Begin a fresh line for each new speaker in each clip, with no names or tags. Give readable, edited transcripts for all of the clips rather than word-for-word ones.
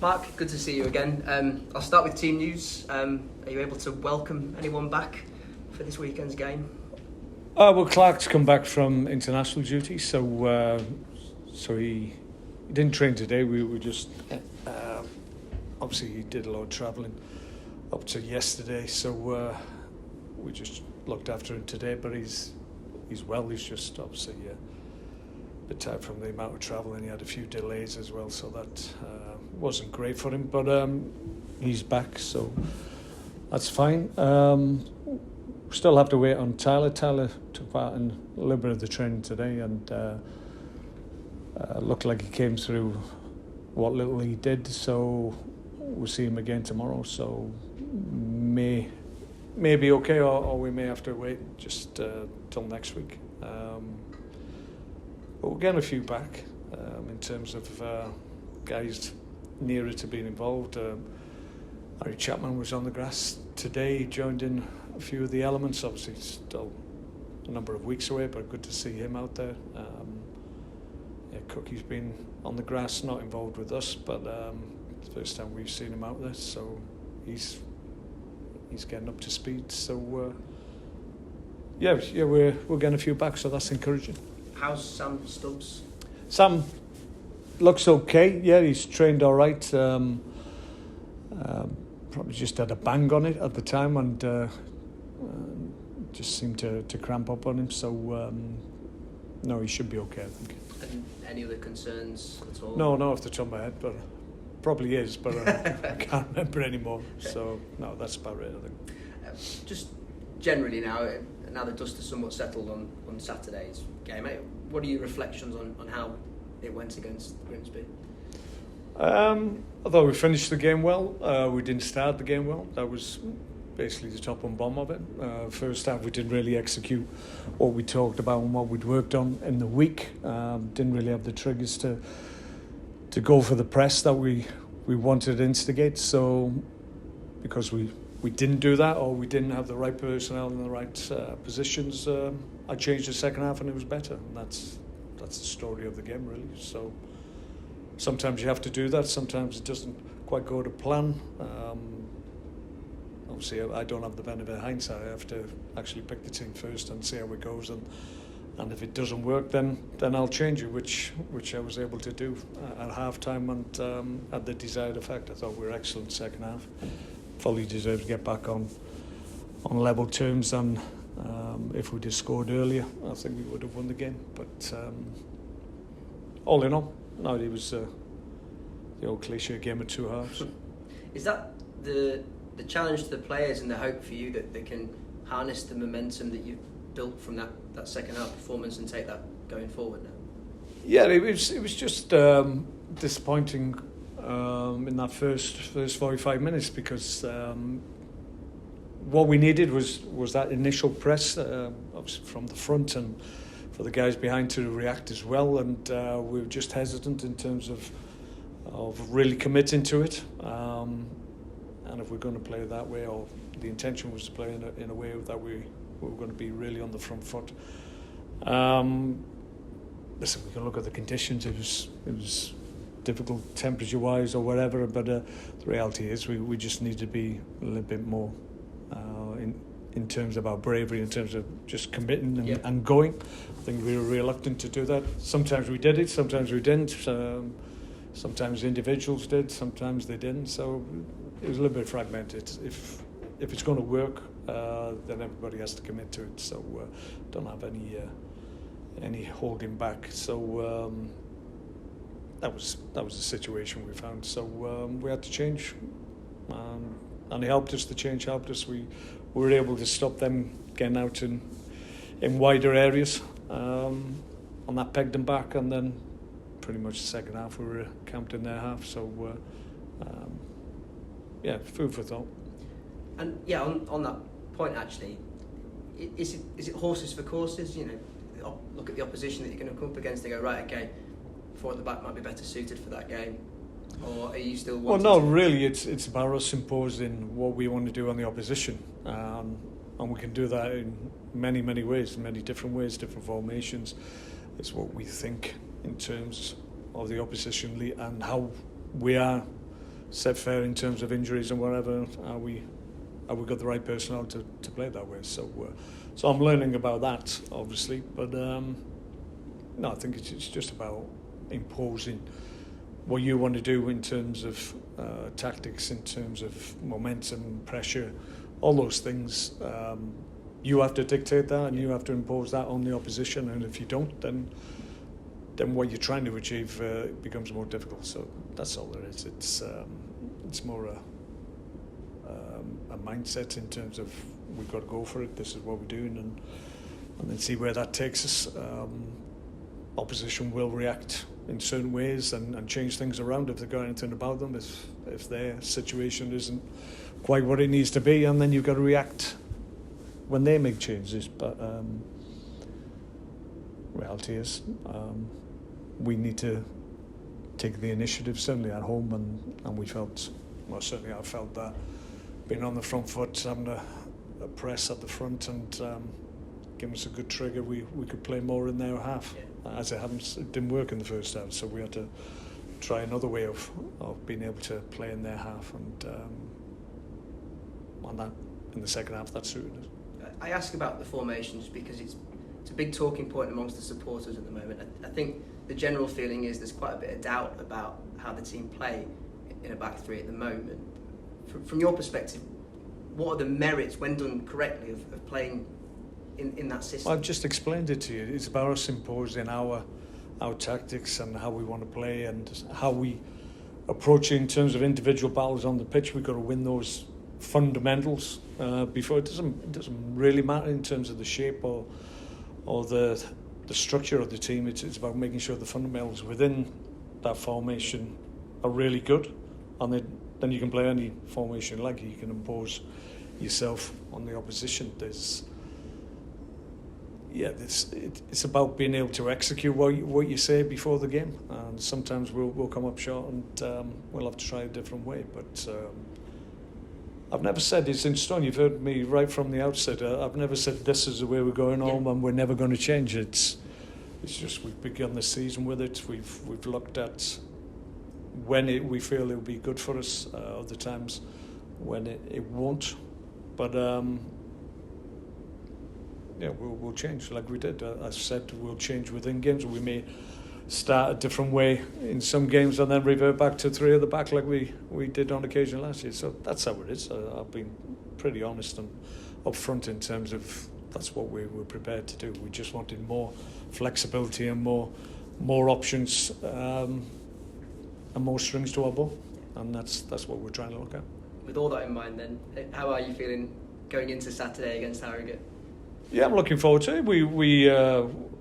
Mark, good to see you again. I'll start with team news. Are you able to welcome anyone back for this weekend's game?
Well, Clark's come back from international duty, so he didn't train today. We were just obviously he did a lot of travelling up to yesterday, so we just looked after him today. But he's well. He's just obviously a bit tired from the amount of travel, and he had a few delays as well, so that wasn't great for him. But he's back, so that's fine. Still have to wait on Tyler. Tyler took part in a little bit of the training today, and looked like he came through what little he did. So we'll see him again tomorrow. So may be okay, or we may have to wait just till next week. But we're getting a few back in terms of guys nearer to being involved. Harry Chapman was on the grass today. He joined in a few of the elements. Obviously, still a number of weeks away, but good to see him out there. Cookie's been on the grass, not involved with us, but it's the first time we've seen him out there, so he's getting up to speed. So we're getting a few back, so that's encouraging.
How's Sam Stubbs?
Sam looks okay. Yeah, he's trained all right. Probably just had a bang on it at the time, and just seemed to cramp up on him. So no, he should be okay, I think.
And any other concerns at all?
No, not off the top of my head, but probably is, but I can't remember anymore. So no, that's about it, I think.
Just generally now the dust has somewhat settled on Saturday's game, what are your reflections on how it went against Grimsby?
I thought we finished the game well. We didn't start the game well. That was basically the top and bottom of it. First half we didn't really execute what we talked about and what we'd worked on in the week. Didn't really have the triggers to go for the press that we wanted to instigate. So because we didn't do that, or we didn't have the right personnel in the right positions, I changed the second half and it was better. And that's the story of the game, really. So sometimes you have to do that. Sometimes it doesn't quite go to plan. Obviously, I don't have the benefit of hindsight. I have to actually pick the team first and see how it goes. And if it doesn't work, then I'll change it, which I was able to do at half time, and had the desired effect. I thought we were excellent second half. Fully deserved to get back on level terms, and if we'd have scored earlier, I think we would have won the game. But all in all, no, it was the old cliche game of two halves.
Is that the challenge to the players and the hope for you that they can harness the momentum that you've built from that second half performance and take that going forward now? Yeah,
it was just disappointing in that first 45 minutes, because what we needed was that initial press from the front, and for the guys behind to react as well, and we were just hesitant in terms of really committing to it. And if we're going to play that way, or the intention was to play in a way that we were going to be really on the front foot. Listen, we can look at the conditions. It was difficult temperature-wise or whatever, but the reality is we just need to be a little bit more in terms of our bravery, in terms of just committing and going. I think we were reluctant to do that. Sometimes we did it, sometimes we didn't. Sometimes individuals did, sometimes they didn't. So it was a little bit fragmented. If it's going to work, then everybody has to commit to it. So don't have any holding back. So that was the situation we found. So we had to change, and it helped us. The change helped us. We were able to stop them getting out in wider areas on that pegged them back, and then pretty much the second half we were camped in their half. So food for thought.
And on that point, actually, is it horses for courses? You know, look at the opposition that you're going to come up against. They go, right, okay, four at the back might be better suited for that game. Or are you still wanting
Well, no, really, it's about us imposing what we want to do on the opposition. And we can do that in many, many ways, many different ways, different formations. It's what we think in terms of the opposition and how we are set fair in terms of injuries and whatever. Are we got the right personnel to play that way? So I'm learning about that, obviously. But no, I think it's just about imposing what you want to do in terms of tactics, in terms of momentum, pressure, all those things. You have to dictate that, and you have to impose that on the opposition. And if you don't, then what you're trying to achieve becomes more difficult. So that's all there is. It's more a mindset in terms of we've got to go for it. This is what we're doing, and then see where that takes us. Opposition will react in certain ways and change things around if they've got anything about them. If their situation isn't quite what it needs to be, and then you've got to react when they make changes. But reality is, we need to take the initiative, certainly at home, and we felt, well, certainly I felt that being on the front foot, having a press at the front and giving us a good trigger, we could play more in their half. As it didn't work in the first half, so we had to try another way of being able to play in their half, and that in the second half that suited us.
I ask about the formations because it's a big talking point amongst the supporters at the moment. I think the general feeling is there's quite a bit of doubt about how the team play in a back three at the moment. From your perspective, what are the merits, when done correctly, of playing in that system?
Well, I've just explained it to you. It's about us imposing our tactics and how we want to play and how we approach it in terms of individual battles on the pitch. We've got to win those fundamentals before. It doesn't really matter in terms of the shape or the structure of the team. It's about making sure the fundamentals within that formation are really good, and then you can play any formation like you can impose yourself on the opposition. It's about being able to execute what you say before the game, and sometimes we'll come up short, and we'll have to try a different way. But I've never said it's in stone. You've heard me right from the outset. I've never said this is the way we're going home, and we're never going to change it. It's just we've begun the season with it. We've looked at when we feel it will be good for us, other times when it won't. But we'll change like we did. I said we'll change within games. We may start a different way in some games and then revert back to three at the back like we did on occasion last year. So that's how it is. I've been pretty honest and upfront in terms of that's what we were prepared to do. We just wanted more flexibility and more options and more strings to our bow, and that's what we're trying to look at.
With all that in mind, then, how are you feeling going into Saturday against Harrogate?
Yeah, I'm looking forward to it. We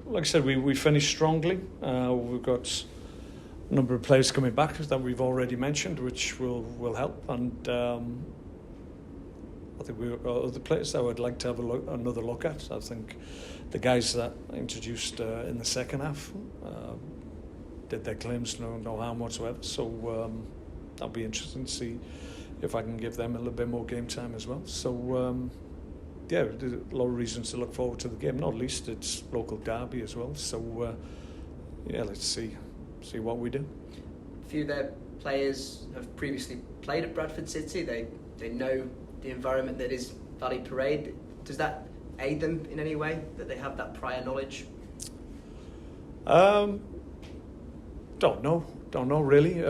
like I said, we finished strongly. We've got a number of players coming back that we've already mentioned, which will help. And I think we've got other players that I would like to have another look at. I think the guys that I introduced in the second half did their claims no harm whatsoever. So that'll be interesting to see if I can give them a little bit more game time as well. So there's a lot of reasons to look forward to the game. Not least it's local derby as well. So let's see what we do.
A few of their players have previously played at Bradford City. They know the environment that is Valley Parade. Does that aid them in any way, that they have that prior knowledge? Don't know really.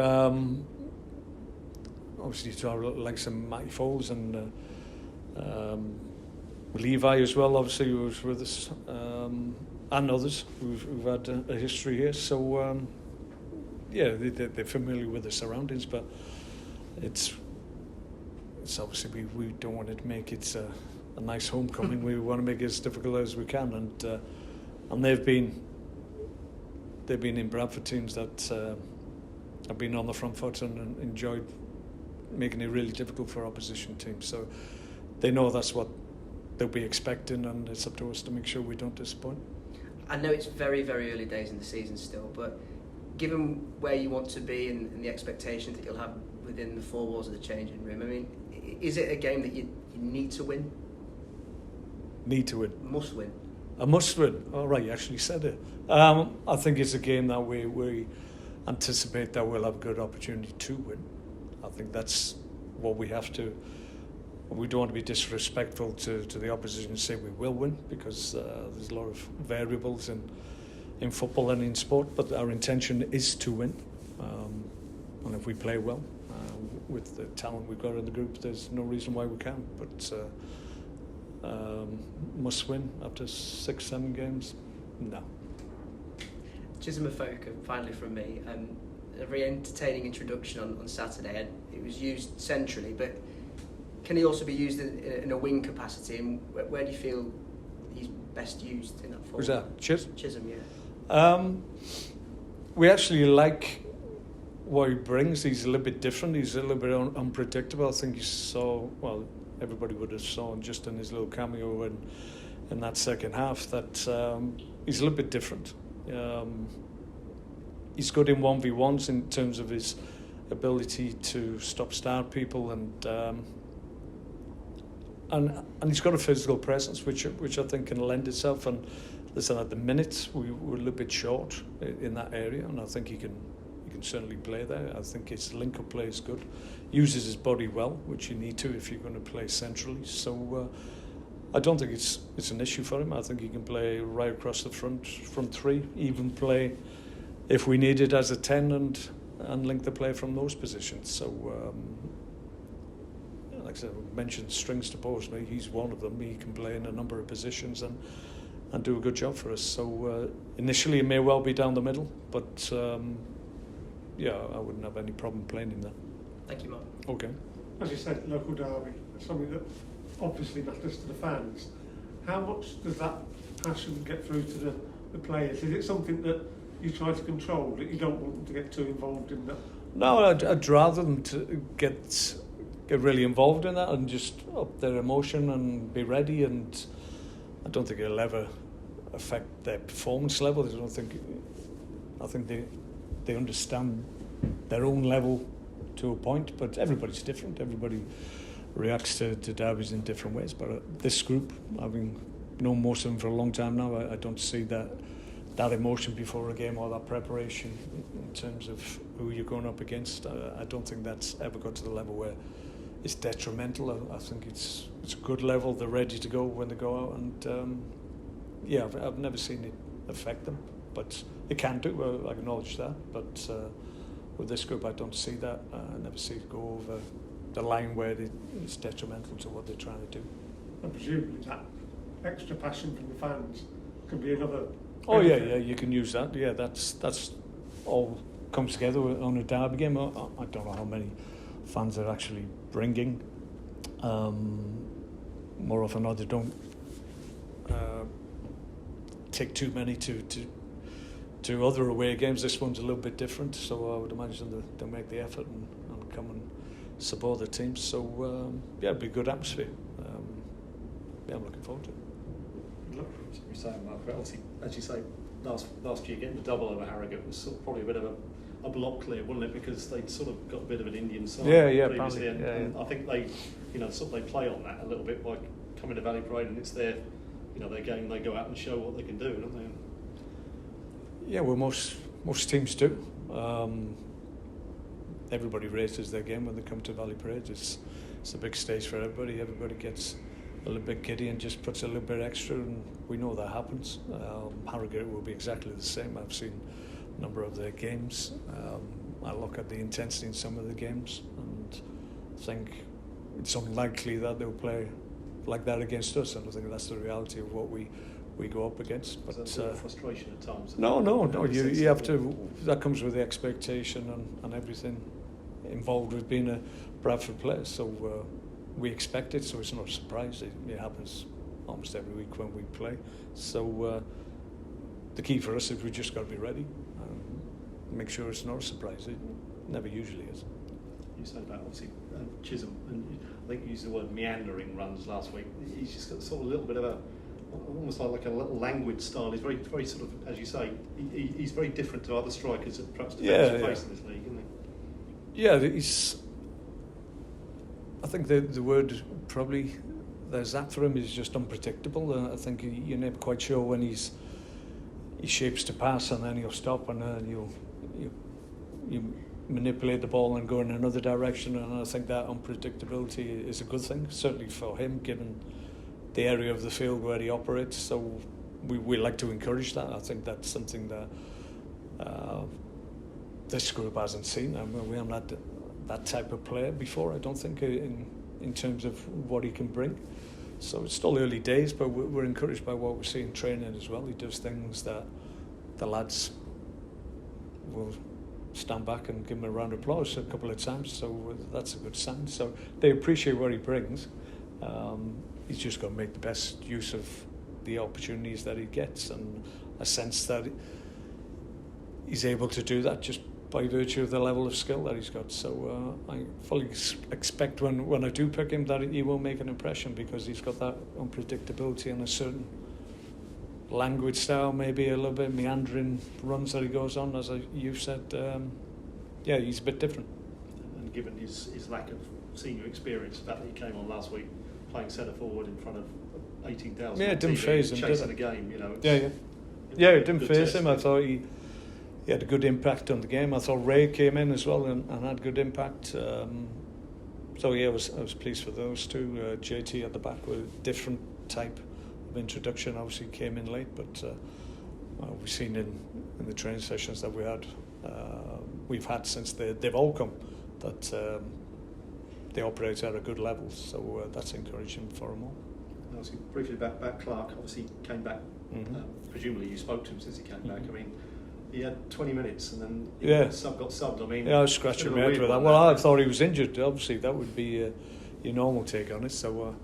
Obviously you saw like some Matty Foles and Levi as well, obviously, who was with us, and others who've had a history here. So they're familiar with the surroundings, but it's obviously we don't want to make it a nice homecoming. We want to make it as difficult as we can, and they've been in Bradford teams that have been on the front foot and enjoyed making it really difficult for opposition teams. So they know that's what they'll be expecting, and it's up to us to make sure we don't disappoint. I know it's very, very early days in the season still, but given where you want to be and the expectations that you'll have within the four walls of the changing room, I mean, is it a game that you need to win?
Need to win.
Must win.
A must win. All right, you actually said it. I think it's a game that we anticipate that we'll have a good opportunity to win. I think that's what we have to. We don't want to be disrespectful to the opposition and say we will win, because there's a lot of variables in football and in sport, but our intention is to win. And if we play well, with the talent we've got in the group, there's no reason why we can't. But must win after 6-7 games? No.
Chisel folk, finally from me, a very entertaining introduction on Saturday. It was used centrally, but can he also be used in a wing capacity? And where do you feel he's best used in that form?
Who's that?
Chisholm, yeah.
We actually like what he brings. He's a little bit different. He's a little bit unpredictable. I think you saw, well, everybody would have saw just in his little cameo in that second half that he's a little bit different. He's good in 1v1s in terms of his ability to start people, and he's got a physical presence which I think can lend itself. And listen, at the minute we were a little bit short in that area, and I think he can certainly play there. I think his link-up play is good. Uses his body well, which you need to if you're going to play centrally. So I don't think it's an issue for him. I think he can play right across the front three, even play if we need it as a 10 and link the play from those positions. So like I said, we mentioned strings to post. He's one of them. He can play in a number of positions and do a good job for us. So initially it may well be down the middle, but yeah, I wouldn't have any problem playing in that.
Thank you, Mark.
Okay.
As you said, local derby, something that obviously matters to the fans. How much does that passion get through to the players? Is it something that you try to control, that you don't want them to get too involved in that?
No, I'd rather them to get really involved in that and just up their emotion and be ready. And I don't think it'll ever affect their performance levels. I think they understand their own level to a point, but everybody's different. Everybody reacts to derbies in different ways. But this group, having known most of them for a long time now, I don't see that emotion before a game or that preparation in terms of who you're going up against. I don't think that's ever got to the level where it's detrimental. I think it's a good level. They're ready to go when they go out, and yeah, I've never seen it affect them, but it can do. I acknowledge that, but with this group, I don't see that. I never see it go over the line where it's detrimental to what they're trying to do.
And presumably that extra passion from the fans can be another.
Oh yeah, you can use that. Yeah, that's all comes together on a derby game. I don't know how many fans are actually bringing. More often than not, they don't take too many to other away games. This one's a little bit different, so I would imagine they'll make the effort and come and support the team. So yeah, it'll be a good atmosphere. Yeah, I'm looking forward to it.
You're saying, Mark, obviously, as you say, last year getting the double over Harrogate was sort of probably a bit of a block clear, wasn't it? Because they'd sort of got a bit of an Indian side previously, and I think they, sort of they play on that a little bit by coming to Valley Parade, and it's their game. They go out and show what they can do, don't they? Yeah, well, most teams do. Everybody races their game when they come to Valley Parade. It's a big stage for everybody. Everybody gets a little bit giddy and just puts a little bit extra, and we know that happens. Harrogate will be exactly the same. I've seen a number of their games. I look at the intensity in some of the games and think it's unlikely that they'll play like that against us, and I think that's the reality of what we go up against. But is that frustration at times?
No. You have to. That comes with the expectation and everything involved with being a Bradford player. So we expect it, so it's not a surprise. It happens almost every week when we play. So the key for us is we just got to be ready and make sure it's not a surprise. It never usually is.
You said about obviously Chisholm, and I think you used the word meandering runs last week. He's just got sort of a little bit of almost like a little languid style. He's very, very sort of, as you say, he's very different to other strikers that perhaps defenders face in this league, isn't he?
Yeah, I think the word probably there's that for him is just unpredictable. I think you're never quite sure when he shapes to pass, and then he'll stop, and then you manipulate the ball and go in another direction, and I think that unpredictability is a good thing, certainly for him, given the area of the field where he operates. So we like to encourage that. I think that's something that this group hasn't seen. I mean, we haven't had that type of player before, I don't think, in terms of what he can bring. So it's still early days, but we're encouraged by what we see in training as well. He does things that the lads will stand back and give him a round of applause a couple of times, so that's a good sign. So they appreciate what he brings. He's just got to make the best use of the opportunities that he gets, and a sense that he's able to do that just by virtue of the level of skill that he's got. So I fully expect when I do pick him that he will make an impression, because he's got that unpredictability and a certain language style, maybe a little bit meandering runs that he goes on, as you've said. Yeah, he's a bit different.
And given his lack of senior experience, the fact that he came on last week playing centre forward in front of 18,000
it didn't phase him,
chasing a game, you know.
It didn't phase him. I thought he had a good impact on the game. I thought Ray came in as well and had good impact. So yeah, I was pleased for those two. JT at the back with a different type of introduction. Obviously came in late, but we've seen in the training sessions that we've had since they've all come, that they operate at a good level. So that's encouraging for them all.
Obviously, briefly about Clark. Obviously came back.
Mm-hmm.
Presumably you spoke to him since he came back. I mean, he had 20 minutes and then got subbed. I mean,
I was scratching my head with that. Well, I thought he was injured. Obviously, that would be your normal take on it. So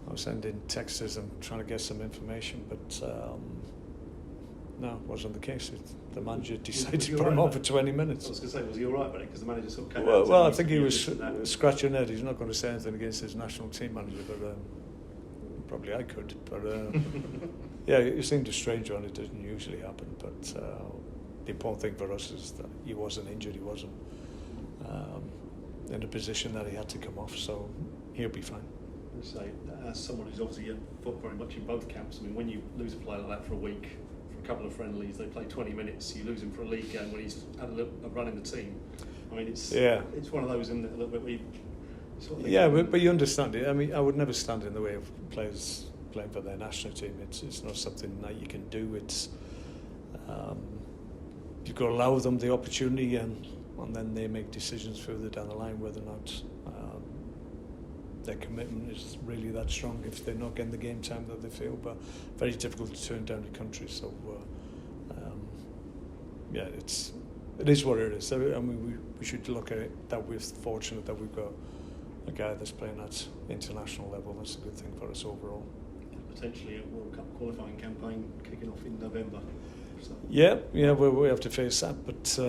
I was sending texts and trying to get some information, but no, it wasn't the case. The manager decided to put him on for 20 minutes.
I was going to say, was he all right about it? Because the manager sort of came
out. Well, I think he was
scratching
scratching head. He's not going to say anything against his national team manager, but probably I could. But yeah, it seemed a strange one. It doesn't usually happen. But the important thing for us is that he wasn't injured. He wasn't in a position that he had to come off. So he'll be fine.
Say, as someone who's obviously fought very much in both camps, I mean, when you lose a player like that for a week, for a couple of friendlies, they play 20 minutes, you lose him for a league game when he's had a run in the team. I mean, it's one of those, isn't it, a little bit where you sort of think,
but you understand it. I mean, I would never stand in the way of players playing for their national team. It's not something that you can do. It's you've got to allow them the opportunity, and then they make decisions further down the line whether or not their commitment is really that strong if they're not getting the game time that they feel. But very difficult to turn down the country. So it is what it is. I mean, we should look at it that we're fortunate that we've got a guy that's playing at international level. That's a good thing for us overall.
Potentially a World Cup qualifying campaign kicking off in November. So.
Yeah, we have to face that, but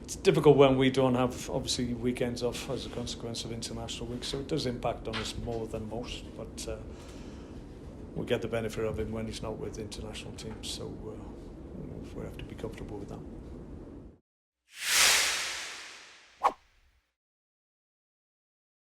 it's difficult when we don't have, obviously, weekends off as a consequence of international week, so it does impact on us more than most, but we get the benefit of him when he's not with international teams, so we have to be comfortable with that.